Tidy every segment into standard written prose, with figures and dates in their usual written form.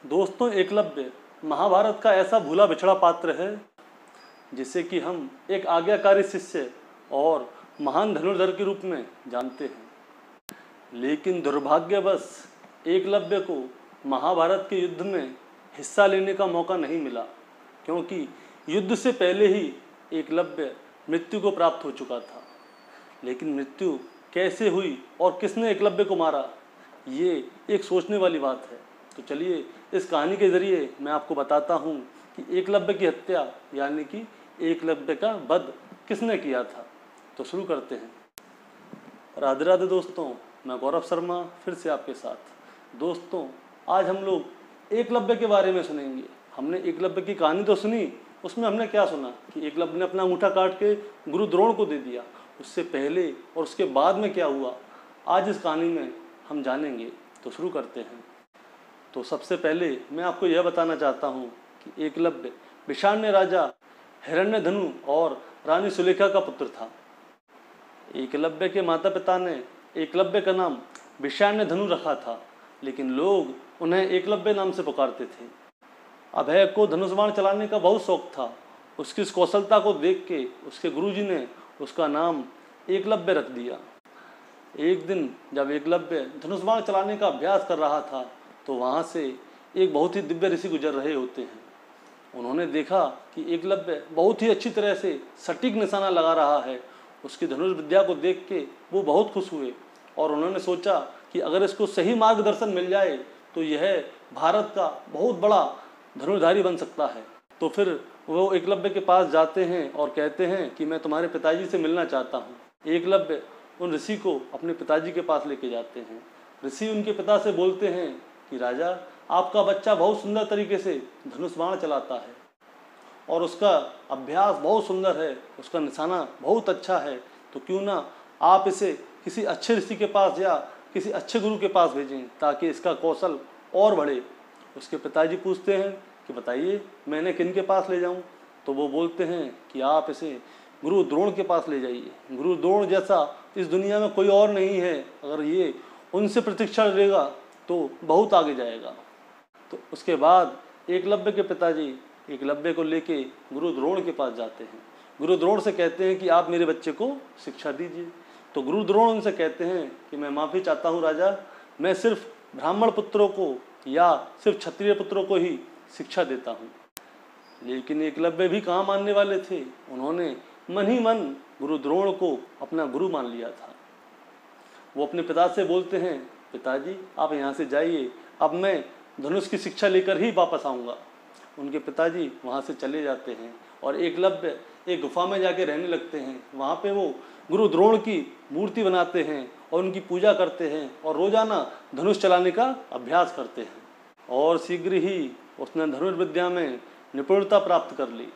दोस्तों, एकलव्य महाभारत का ऐसा भूला बिछड़ा पात्र है जिसे कि हम एक आज्ञाकारी शिष्य और महान धनुर्धर के रूप में जानते हैं। लेकिन दुर्भाग्यवश एकलव्य को महाभारत के युद्ध में हिस्सा लेने का मौका नहीं मिला, क्योंकि युद्ध से पहले ही एकलव्य मृत्यु को प्राप्त हो चुका था। लेकिन मृत्यु कैसे हुई और किसने एकलव्य को मारा, ये एक सोचने वाली बात है। तो चलिए इस कहानी के ज़रिए मैं आपको बताता हूँ कि एकलव्य की हत्या यानी कि एकलव्य का वध किसने किया था। तो शुरू करते हैं। राधे राधे दोस्तों, मैं गौरव शर्मा फिर से आपके साथ। दोस्तों, आज हम लोग एकलव्य के बारे में सुनेंगे। हमने एकलव्य की कहानी तो सुनी, उसमें हमने क्या सुना कि एकलव्य ने अपना अंगूठा काट के गुरु द्रोण को दे दिया। उससे पहले और उसके बाद में क्या हुआ, आज इस कहानी में हम जानेंगे। तो शुरू करते हैं। तो सबसे पहले मैं आपको यह बताना चाहता हूँ कि एकलव्य विशाण्य राजा हिरण्यधनु और रानी सुलेखा का पुत्र था। एकलव्य के माता पिता ने एकलव्य का नाम विशाण्यधनु रखा था, लेकिन लोग उन्हें एकलव्य नाम से पुकारते थे। अभय को धनुष बाण चलाने का बहुत शौक था। उसकी इस कौशलता को देख के उसके गुरुजी ने उसका नाम एकलव्य रख दिया। एक दिन जब एकलव्य धनुष बाण चलाने का अभ्यास कर रहा था तो वहाँ से एक बहुत ही दिव्य ऋषि गुजर रहे होते हैं। उन्होंने देखा कि एकलव्य बहुत ही अच्छी तरह से सटीक निशाना लगा रहा है। उसकी धनुष विद्या को देख के वो बहुत खुश हुए और उन्होंने सोचा कि अगर इसको सही मार्गदर्शन मिल जाए तो यह भारत का बहुत बड़ा धनुर्धारी बन सकता है। तो फिर वो एकलव्य के पास जाते हैं और कहते हैं कि मैं तुम्हारे पिताजी से मिलना चाहता हूँ। एकलव्य उन ऋषि को अपने पिताजी के पास लेके जाते हैं। ऋषि उनके पिता से बोलते हैं कि राजा, आपका बच्चा बहुत सुंदर तरीके से धनुष बाण चलाता है और उसका अभ्यास बहुत सुंदर है, उसका निशाना बहुत अच्छा है, तो क्यों ना आप इसे किसी अच्छे ऋषि के पास या किसी अच्छे गुरु के पास भेजें ताकि इसका कौशल और बढ़े। उसके पिताजी पूछते हैं कि बताइए मैं इन्हें किन के पास ले जाऊं? तो वो बोलते हैं कि आप इसे गुरु द्रोण के पास ले जाइए। गुरु द्रोण जैसा इस दुनिया में कोई और नहीं है। अगर ये उनसे प्रशिक्षण लेगा तो बहुत आगे जाएगा। तो उसके बाद एकलव्य के पिताजी एकलव्य को लेके गुरु द्रोण के पास जाते हैं। गुरु द्रोण से कहते हैं कि आप मेरे बच्चे को शिक्षा दीजिए। तो गुरु द्रोण उनसे कहते हैं कि मैं माफ़ी चाहता हूँ राजा, मैं सिर्फ ब्राह्मण पुत्रों को या सिर्फ क्षत्रिय पुत्रों को ही शिक्षा देता हूँ। लेकिन एकलव्य भी कहाँ मानने वाले थे। उन्होंने मन ही मन गुरु द्रोण को अपना गुरु मान लिया था। वो अपने पिता से बोलते हैं, पिताजी आप यहाँ से जाइए, अब मैं धनुष की शिक्षा लेकर ही वापस आऊँगा। उनके पिताजी वहाँ से चले जाते हैं और एकलव्य एक गुफा में जाके रहने लगते हैं। वहाँ पे वो गुरु द्रोण की मूर्ति बनाते हैं और उनकी पूजा करते हैं और रोजाना धनुष चलाने का अभ्यास करते हैं। और शीघ्र ही उसने धनुर्विद्या में निपुणता प्राप्त कर ली।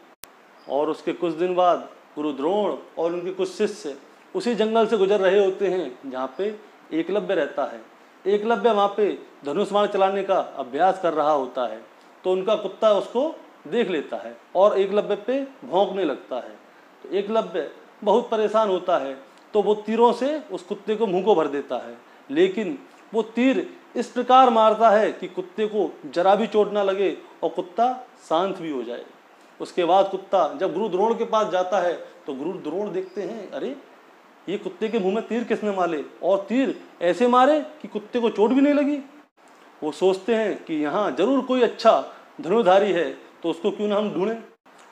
और उसके कुछ दिन बाद गुरु द्रोण और उनके कुछ शिष्य उसी जंगल से गुजर रहे होते हैं जहाँ पे एकलव्य रहता है। एकलव्य वहाँ पे धनुष बाण चलाने का अभ्यास कर रहा होता है, तो उनका कुत्ता उसको देख लेता है और एकलव्य पे भौंकने लगता है। तो एकलव्य बहुत परेशान होता है, तो वो तीरों से उस कुत्ते को मुंह को भर देता है। लेकिन वो तीर इस प्रकार मारता है कि कुत्ते को जरा भी चोट ना लगे और कुत्ता शांत भी हो जाए। उसके बाद कुत्ता जब गुरु द्रोण के पास जाता है तो गुरु द्रोण देखते हैं, अरे ये कुत्ते के मुंह में तीर किसने मारे, और तीर ऐसे मारे कि कुत्ते को चोट भी नहीं लगी। वो सोचते हैं कि यहाँ जरूर कोई अच्छा धनुर्धारी है, तो उसको क्यों ना हम ढूंढें।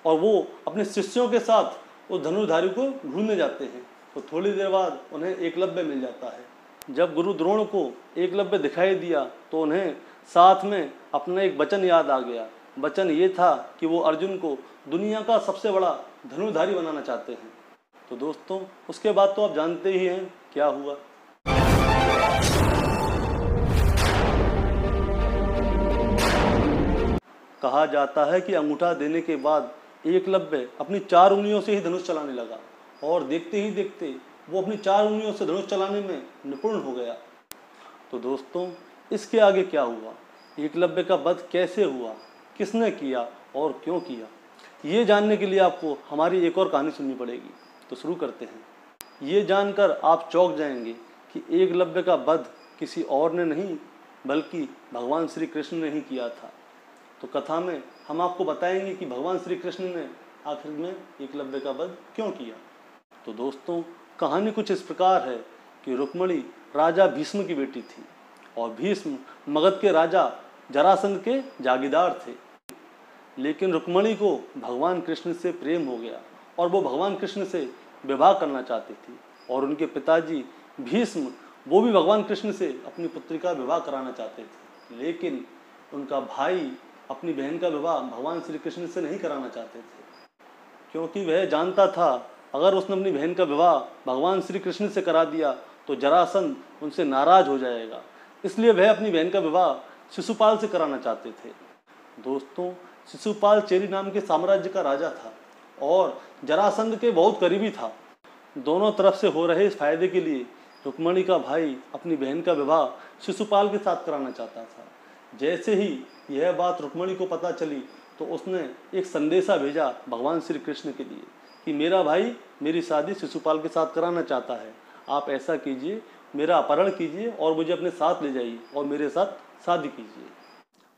और वो अपने शिष्यों के साथ उस धनुर्धारी को ढूंढने जाते हैं। तो थोड़ी देर बाद उन्हें एकलव्य मिल जाता है। जब गुरु द्रोण को एकलव्य दिखाई दिया तो उन्हें साथ में अपना एक वचन याद आ गया। वचन ये था कि वो अर्जुन को दुनिया का सबसे बड़ा धनुर्धारी बनाना चाहते हैं। तो दोस्तों, उसके बाद तो आप जानते ही हैं क्या हुआ। कहा जाता है कि अंगूठा देने के बाद एकलव्य अपनी 4 उंगलियों से ही धनुष चलाने लगा और देखते ही देखते वो अपनी 4 उंगलियों से धनुष चलाने में निपुण हो गया। तो दोस्तों, इसके आगे क्या हुआ, एकलव्य का वध कैसे हुआ, किसने किया और क्यों किया, ये जानने के लिए आपको हमारी एक और कहानी सुननी पड़ेगी। तो शुरू करते हैं। ये जानकर आप चौंक जाएंगे कि एकलव्य का वध किसी और ने नहीं बल्कि भगवान श्री कृष्ण ने ही किया था। तो कथा में हम आपको बताएंगे कि भगवान श्री कृष्ण ने आखिर में एकलव्य का वध क्यों किया। तो दोस्तों, कहानी कुछ इस प्रकार है कि रुक्मिणी राजा भीष्म की बेटी थी और भीष्म मगध के राजा जरासंध के जागीरदार थे। लेकिन रुक्मिणी को भगवान कृष्ण से प्रेम हो गया और वो भगवान कृष्ण से विवाह करना चाहती थी और उनके पिताजी भीष्म वो भी भगवान कृष्ण से अपनी पुत्री का विवाह कराना चाहते थे। लेकिन उनका भाई अपनी बहन का विवाह भगवान श्री कृष्ण से नहीं कराना चाहते थे, क्योंकि वह जानता था अगर उसने अपनी बहन का विवाह भगवान श्री कृष्ण से करा दिया तो जरासंध उनसे नाराज हो जाएगा। इसलिए वह अपनी बहन का विवाह शिशुपाल से कराना चाहते थे। दोस्तों, शिशुपाल चेरी नाम के साम्राज्य का राजा था और जरासंध के बहुत करीबी था। दोनों तरफ से हो रहे इस फायदे के लिए रुक्मिणी का भाई अपनी बहन का विवाह शिशुपाल के साथ कराना चाहता था। जैसे ही यह बात रुक्मिणी को पता चली तो उसने एक संदेशा भेजा भगवान श्री कृष्ण के लिए कि मेरा भाई मेरी शादी शिशुपाल के साथ कराना चाहता है, आप ऐसा कीजिए, मेरा अपहरण कीजिए और मुझे अपने साथ ले जाइए और मेरे साथ शादी कीजिए।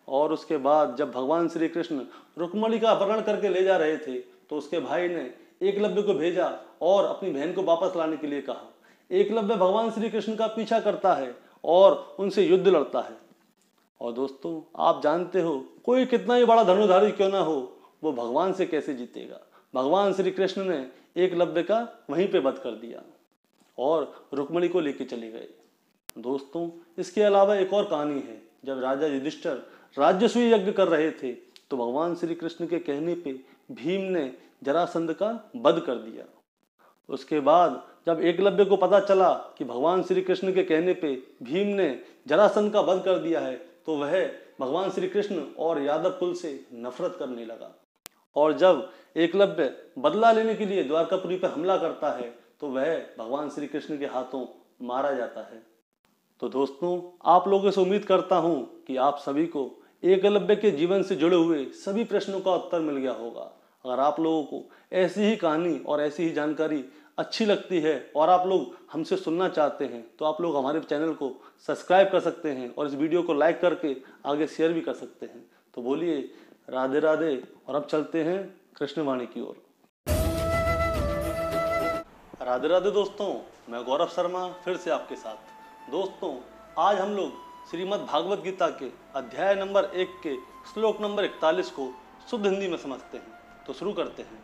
और उसके बाद जब भगवान श्री कृष्ण रुक्मिणी का अपहरण करके ले जा रहे थे तो उसके भाई ने एकलव्य को भेजा और अपनी बहन को वापस लाने के लिए कहा। एकलव्य भगवान श्री कृष्ण का पीछा करता है और उनसे युद्ध लड़ता है। और दोस्तों, आप जानते हो कोई कितना ही बड़ा धनुर्धारी क्यों ना हो, वो भगवान से कैसे जीतेगा। भगवान श्री कृष्ण ने एकलव्य का वहीं पे वध कर दिया और रुक्मिणी को लेके चले गए। दोस्तों, इसके अलावा एक और कहानी है। जब राजा युधिष्ठिर राजसूय यज्ञ कर रहे थे तो भगवान श्री कृष्ण के कहने पे भीम ने जरासंध का वध कर दिया। उसके बाद जब एकलव्य को पता चला कि भगवान श्री कृष्ण के कहने पे भीम ने जरासंध का वध कर दिया है तो वह भगवान श्री कृष्ण और यादव कुल से नफरत करने लगा। और जब एकलव्य बदला लेने के लिए द्वारकापुरी पर हमला करता है तो वह भगवान श्री कृष्ण के हाथों मारा जाता है। तो दोस्तों, आप लोगों से उम्मीद करता हूं कि आप सभी को एकलव्य के जीवन से जुड़े हुए सभी प्रश्नों का उत्तर मिल गया होगा। अगर आप लोगों को ऐसी ही कहानी और ऐसी ही जानकारी अच्छी लगती है और आप लोग हमसे सुनना चाहते हैं तो आप लोग हमारे चैनल को सब्सक्राइब कर सकते हैं और इस वीडियो को लाइक करके आगे शेयर भी कर सकते हैं। तो बोलिए राधे राधे। और अब चलते हैं कृष्णवाणी की ओर। राधे राधे दोस्तों, मैं गौरव शर्मा फिर से आपके साथ। दोस्तों, आज हम लोग श्रीमद् भागवत गीता के अध्याय नंबर 1 के श्लोक नंबर 41 को शुद्ध हिंदी में समझते हैं। तो शुरू करते हैं।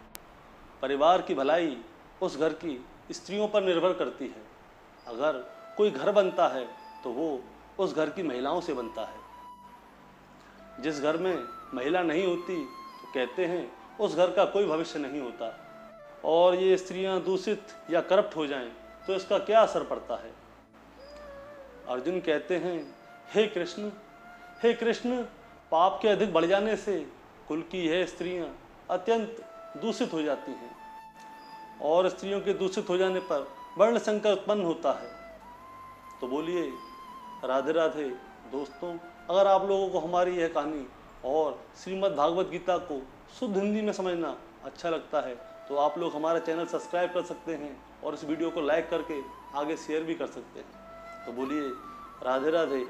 परिवार की भलाई उस घर की स्त्रियों पर निर्भर करती है। अगर कोई घर बनता है तो वो उस घर की महिलाओं से बनता है। जिस घर में महिला नहीं होती तो कहते हैं उस घर का कोई भविष्य नहीं होता। और ये स्त्रियां दूषित या करप्ट हो जाएं तो इसका क्या असर पड़ता है। अर्जुन कहते हैं, हे कृष्ण, पाप के अधिक बढ़ जाने से कुल की यह स्त्रियां अत्यंत दूषित हो जाती हैं और स्त्रियों के दूषित हो जाने पर वर्ण संकर उत्पन्न होता है। तो बोलिए राधे राधे। दोस्तों, अगर आप लोगों को हमारी यह कहानी और श्रीमद् भागवत गीता को शुद्ध हिंदी में समझना अच्छा लगता है तो आप लोग हमारा चैनल सब्सक्राइब कर सकते हैं और इस वीडियो को लाइक करके आगे शेयर भी कर सकते हैं। तो बोलिए राधे राधे।